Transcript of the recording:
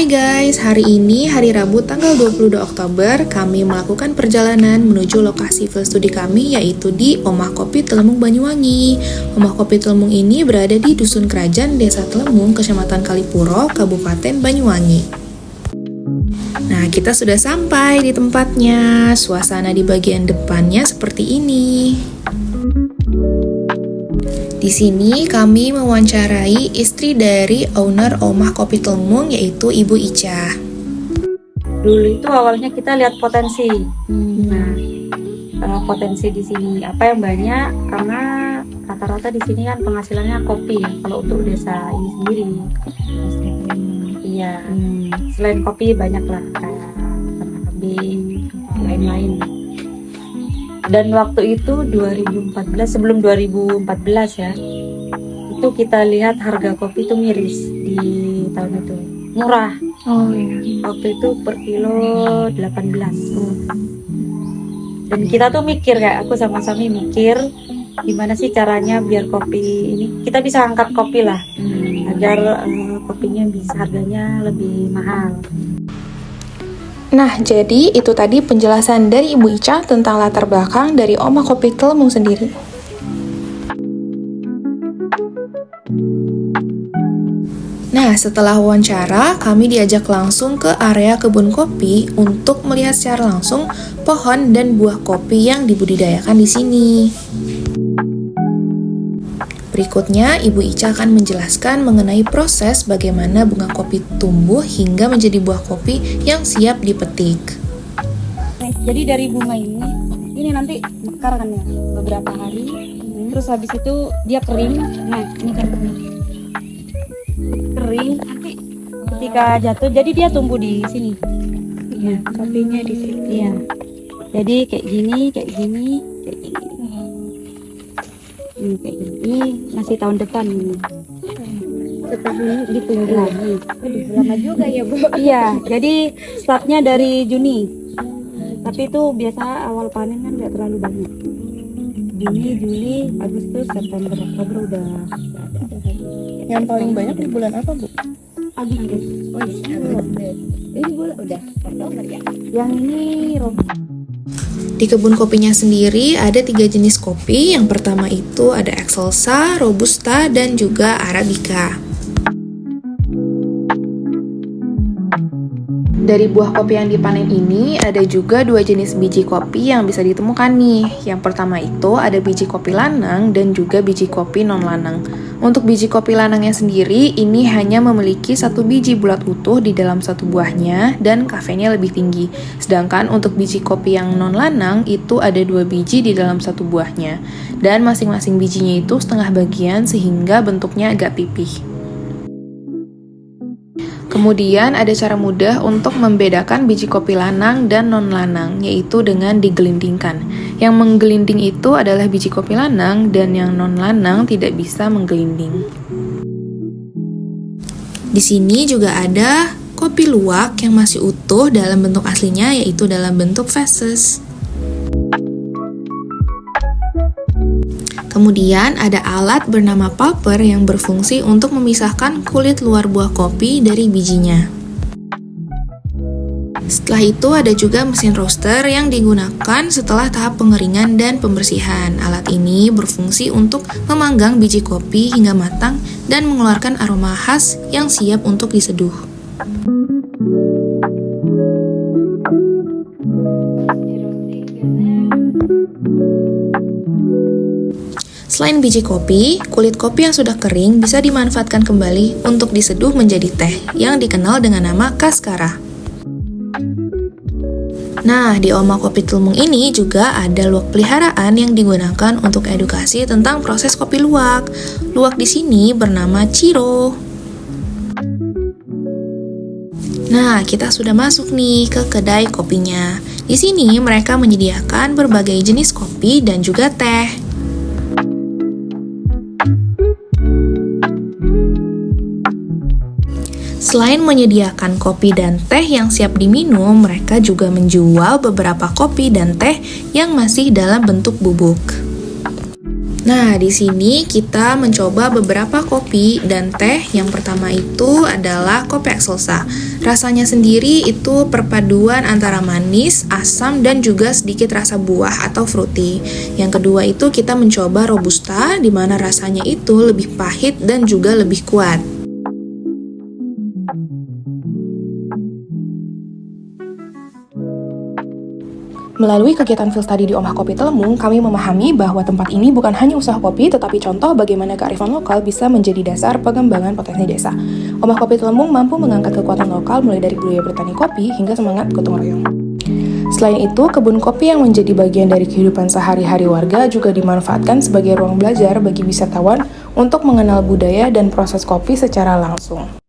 Hai guys, hari ini hari Rabu tanggal 22 Oktober kami melakukan perjalanan menuju lokasi field studi kami yaitu di Omah Kopi Telemung Banyuwangi. Omah Kopi Telemung ini berada di Dusun Kerajaan, Desa Telemung, Kecamatan Kalipuro, Kabupaten Banyuwangi. Nah, kita sudah sampai di tempatnya. Suasana di bagian depannya seperti ini. Di sini kami mewawancarai istri dari owner Omah Kopi Telemung yaitu Ibu Ica. Dulu itu awalnya kita lihat potensi. Potensi di sini apa yang banyak karena rata-rata di sini kan penghasilannya kopi ya kalau untuk desa ini sendiri. Iya. Selain kopi banyak lah kayak ternak kambing, lain-lain. Dan waktu itu 2014, sebelum 2014 ya, itu kita lihat harga kopi itu miris di tahun itu, murah. Oh iya. Waktu itu per kilo 18. Dan kita tuh mikir, kayak aku sama Sami mikir gimana sih caranya biar kopi ini kita bisa angkat kopi lah, agar kopinya bisa harganya lebih mahal. Nah, jadi itu tadi penjelasan dari Ibu Ica tentang latar belakang dari Omah Kopi Telemung sendiri. Nah, setelah wawancara, kami diajak langsung ke area kebun kopi untuk melihat secara langsung pohon dan buah kopi yang dibudidayakan di sini. Berikutnya, Ibu Ica akan menjelaskan mengenai proses bagaimana bunga kopi tumbuh hingga menjadi buah kopi yang siap dipetik. Jadi dari bunga ini nanti mekar kan ya beberapa hari, terus habis itu dia kering. Nah ini kan kering, nanti ketika jatuh jadi dia tumbuh di sini. Nah kopinya di sini. Iya. Jadi kayak gini. Ini kayak gini. Ini masih tahun depan ini. Setahun ditunggu lagi. Lama juga ya Bu. Iya. Jadi startnya dari Juni. Tapi itu biasa awal panen kan nggak terlalu banyak. Juni, Juli, Agustus, September, Oktober udah ada. Yang paling banyak di bulan apa, Bu? Agustus. Oh iya. Ini bulan udah Oktober ya. Yang ini Di kebun kopinya sendiri ada 3 jenis kopi. Yang pertama itu ada Excelsa, Robusta, dan juga Arabica. Dari buah kopi yang dipanen ini ada juga 2 jenis biji kopi yang bisa ditemukan nih. Yang pertama itu ada biji kopi lanang dan juga biji kopi non lanang. Untuk biji kopi lanangnya sendiri ini hanya memiliki 1 biji bulat utuh di dalam satu buahnya dan kafeinnya lebih tinggi. Sedangkan untuk biji kopi yang non lanang itu ada 2 biji di dalam satu buahnya dan masing-masing bijinya itu setengah bagian sehingga bentuknya agak pipih. Kemudian ada cara mudah untuk membedakan biji kopi lanang dan non-lanang, yaitu dengan digelindingkan. Yang menggelinding itu adalah biji kopi lanang dan yang non-lanang tidak bisa menggelinding. Di sini juga ada kopi luwak yang masih utuh dalam bentuk aslinya, yaitu dalam bentuk feses. Kemudian ada alat bernama pulper yang berfungsi untuk memisahkan kulit luar buah kopi dari bijinya. Setelah itu ada juga mesin roaster yang digunakan setelah tahap pengeringan dan pembersihan. Alat ini berfungsi untuk memanggang biji kopi hingga matang dan mengeluarkan aroma khas yang siap untuk diseduh. Selain biji kopi, kulit kopi yang sudah kering bisa dimanfaatkan kembali untuk diseduh menjadi teh yang dikenal dengan nama kaskara. Nah, di Omah Kopi Telemung ini juga ada luwak peliharaan yang digunakan untuk edukasi tentang proses kopi luwak. Luwak di sini bernama Ciro. Nah, kita sudah masuk nih ke kedai kopinya. Di sini mereka menyediakan berbagai jenis kopi dan juga teh. Selain menyediakan kopi dan teh yang siap diminum, mereka juga menjual beberapa kopi dan teh yang masih dalam bentuk bubuk. Nah, di sini kita mencoba beberapa kopi dan teh. Yang pertama itu adalah kopi Excelsa. Rasanya sendiri itu perpaduan antara manis, asam, dan juga sedikit rasa buah atau fruity. Yang kedua itu kita mencoba Robusta, di mana rasanya itu lebih pahit dan juga lebih kuat. Melalui kegiatan field study di Omah Kopi Telemung, kami memahami bahwa tempat ini bukan hanya usaha kopi, tetapi contoh bagaimana kearifan lokal bisa menjadi dasar pengembangan potensi desa. Omah Kopi Telemung mampu mengangkat kekuatan lokal mulai dari budaya bertani kopi hingga semangat gotong royong. Selain itu, kebun kopi yang menjadi bagian dari kehidupan sehari-hari warga juga dimanfaatkan sebagai ruang belajar bagi wisatawan untuk mengenal budaya dan proses kopi secara langsung.